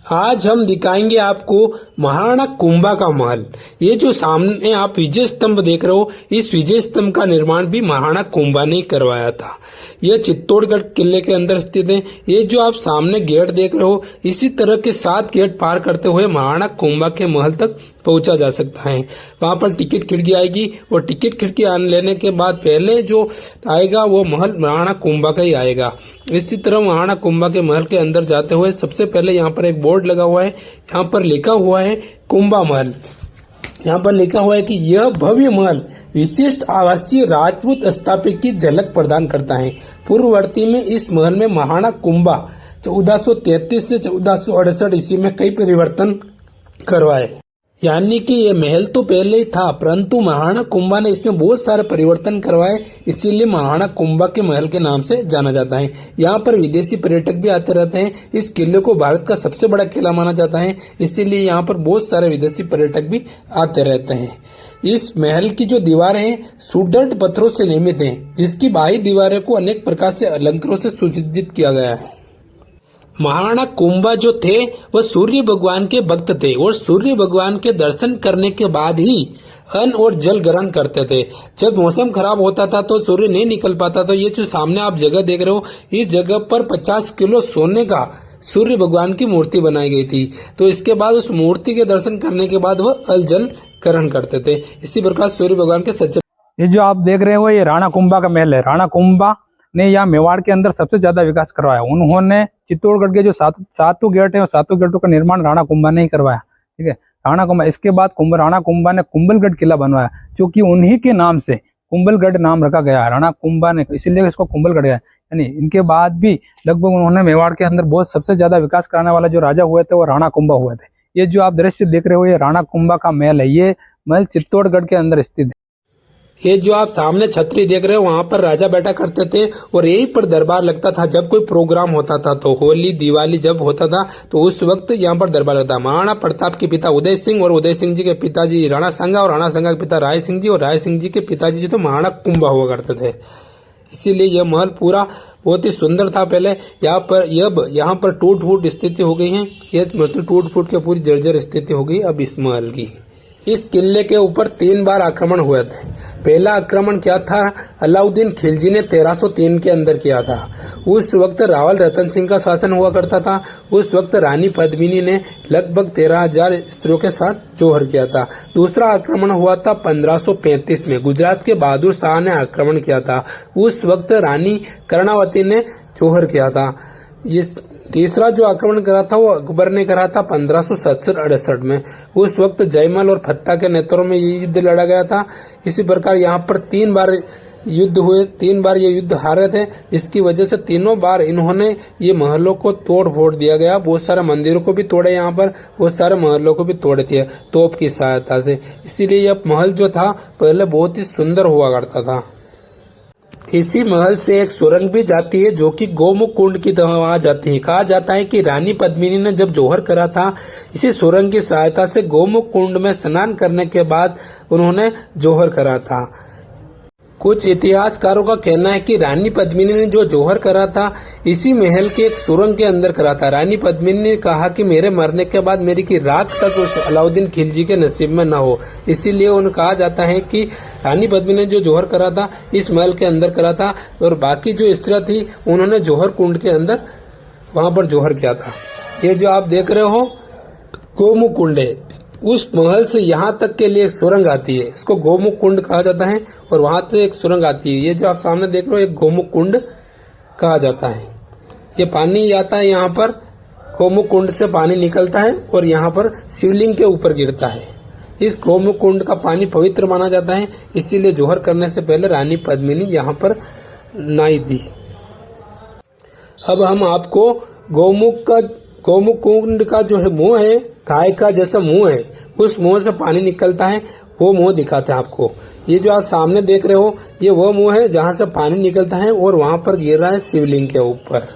आज हम दिखाएंगे आपको महाराणा कुंभा का महल। ये जो सामने आप विजय स्तंभ देख रहे हो, इस विजय स्तंभ का निर्माण भी महाराणा कुंभा ने करवाया था। यह चित्तौड़गढ़ किले के अंदर स्थित है। ये जो आप सामने गेट देख रहे हो, इसी तरह के 7 गेट पार करते हुए महाराणा कुंभा के महल तक पहुंचा जा सकता है। वहां पर टिकट खिड़की आएगी और टिकट खिड़की लेने के बाद पहले जो आएगा वो महल महाराणा कुंभा का ही आएगा। इसी तरह महाराणा कुंभा के महल के अंदर जाते हुए सबसे पहले यहाँ पर एक बोर्ड लगा हुआ है। यहाँ पर लिखा हुआ है कुंभा महल। यहाँ पर लिखा हुआ है कि यह भव्य महल विशिष्ट आवासीय राजपूत स्थापत्य की झलक प्रदान करता है। पूर्ववर्ती में इस महल में महाराणा कुंभा 1433 से 1468 ईस्वी में कई परिवर्तन करवाए। यानी कि ये महल तो पहले ही था, परंतु महाराणा कुंभा ने इसमें बहुत सारे परिवर्तन करवाए, इसीलिए महाराणा कुंभा के महल के नाम से जाना जाता है। यहाँ पर विदेशी पर्यटक भी आते रहते हैं। इस किले को भारत का सबसे बड़ा किला माना जाता है, इसीलिए यहाँ पर बहुत सारे विदेशी पर्यटक भी आते रहते हैं। इस महल की जो दीवारें हैं सुदृढ़ पत्थरों से निर्मित हैं, जिसकी बाहरी दीवारों को अनेक प्रकार से अलंकारों से सुसज्जित किया गया है। महाराणा कुंभा जो थे वह सूर्य भगवान के भक्त थे और सूर्य भगवान के दर्शन करने के बाद ही अन्न और जल ग्रहण करते थे। जब मौसम खराब होता था तो सूर्य नहीं निकल पाता, तो ये जो सामने आप जगह देख रहे हो, इस जगह पर 50 किलो सोने का सूर्य भगवान की मूर्ति बनाई गई थी। तो इसके बाद उस मूर्ति के दर्शन करने के बाद वह अल जल ग्रहण करते थे। इसी प्रकार सूर्य भगवान के सच्चे ये जो आप देख रहे हो ये राणा कुंभा का महल है। राणा कुंभा ने यहाँ मेवाड़ के अंदर सबसे ज्यादा विकास करवाया। उन्होंने चित्तौड़गढ़ के जो सातों गेट है, सातों गेटों का निर्माण राणा कुंभा ने ही करवाया। ठीक है, राणा कुंभा। इसके बाद राणा कुंभा ने कुंभलगढ़ किला बनवाया, जो कि उन्हीं के नाम से कुंभलगढ़ नाम रखा गया। राणा कुंभा ने, इसीलिए इसको कुंभलगढ़ है। यानी इनके बाद भी लगभग उन्होंने मेवाड़ के अंदर बहुत सबसे ज्यादा विकास कराने वाला जो राजा हुए थे वो राणा कुंभा हुए थे। ये जो आप दृश्य देख रहे हो ये राणा कुंभा का महल है। ये महल चित्तौड़गढ़ के अंदर स्थित है। ये जो आप सामने छतरी देख रहे हो, वहां पर राजा बैठा करते थे और यहीं पर दरबार लगता था। जब कोई प्रोग्राम होता था, तो होली दिवाली जब होता था तो उस वक्त यहाँ पर दरबार लगता। महाराणा प्रताप के पिता उदय सिंह और उदय सिंह जी के पिताजी राणा सांगा और राणा सांगा के पिता राय सिंह जी और राय सिंह जी के पिताजी जो तो महाराणा कुंभा हुआ करते थे। इसीलिए यह महल पूरा बहुत ही सुंदर था पहले। यहाँ पर टूट फूट स्थिति हो गई है। ये टूट फूट के पूरी जर्जर स्थिति हो गई अब इस महल की। इस किले के ऊपर 3 बार आक्रमण हुए थे। पहला आक्रमण क्या था, अलाउद्दीन खिलजी ने 1303 के अंदर किया था। उस वक्त रावल रतन सिंह का शासन हुआ करता था। उस वक्त रानी पद्मिनी ने लगभग 13,000 स्त्रियों के साथ जौहर किया था। दूसरा आक्रमण हुआ था 1535 में, गुजरात के बहादुर शाह ने आक्रमण किया था। उस वक्त रानी कर्णावती ने जौहर किया था। इस तीसरा जो आक्रमण करा था वो अकबर ने करा था 1567-68 में। उस वक्त जयमल और फत्ता के नेतृत्व में ये युद्ध लड़ा गया था। इसी प्रकार यहाँ पर 3 बार युद्ध हुए, 3 बार ये युद्ध हारे थे, जिसकी वजह से तीनों बार इन्होंने ये महलों को तोड़ फोड़ दिया गया। बहुत सारे मंदिरों को भी तोड़े, यहाँ पर बहुत सारे महलों को भी तोड़ दिया तोप की सहायता से। इसीलिए यह महल जो था पहले बहुत ही सुंदर हुआ करता था। इसी महल से एक सुरंग भी जाती है जो कि गोमुख कुंड की तरह वहां जाती है। कहा जाता है कि रानी पद्मिनी ने जब जौहर करा था, इसी सुरंग की सहायता से गोमुख कुंड में स्नान करने के बाद उन्होंने जौहर करा था। कुछ इतिहासकारों का कहना है कि रानी पद्मिनी ने जो जौहर करा था इसी महल के एक सुरंग के अंदर करा था। रानी पद्मिनी ने कहा कि मेरे मरने के बाद मेरी की राख तक उस अलाउद्दीन खिलजी के नसीब में न हो, इसीलिए उन्हें कहा जाता है कि रानी पद्मिनी ने जो जौहर करा था इस महल के अंदर करा था और बाकी जो स्त्रियां थी उन्होंने जौहर कुंड के अंदर वहां पर जौहर किया था। ये जो आप देख रहे हो गोमुख कुंड है। उस महल से यहाँ तक के लिए एक सुरंग आती है, इसको गोमुख कुंड कहा जाता है और वहां से एक सुरंग आती है। ये जो आप सामने देख रहे हो एक गोमुख कुंड कहा जाता है। ये पानी आता है, यहाँ पर गोमुख कुंड से पानी निकलता है और यहाँ पर शिवलिंग के ऊपर गिरता है। इस गोमुख कुंड का पानी पवित्र माना जाता है, इसीलिए जौहर करने से पहले रानी पद्मिनी यहाँ पर नहाई थी। अब हम आपको गोमुख कुंड का जो है मुंह है, गाय का जैसा मुंह है, उस मुंह से पानी निकलता है, वो मुंह दिखाते हैं आपको। ये जो आप सामने देख रहे हो ये वो मुंह है जहां से पानी निकलता है और वहां पर गिर रहा है शिवलिंग के ऊपर।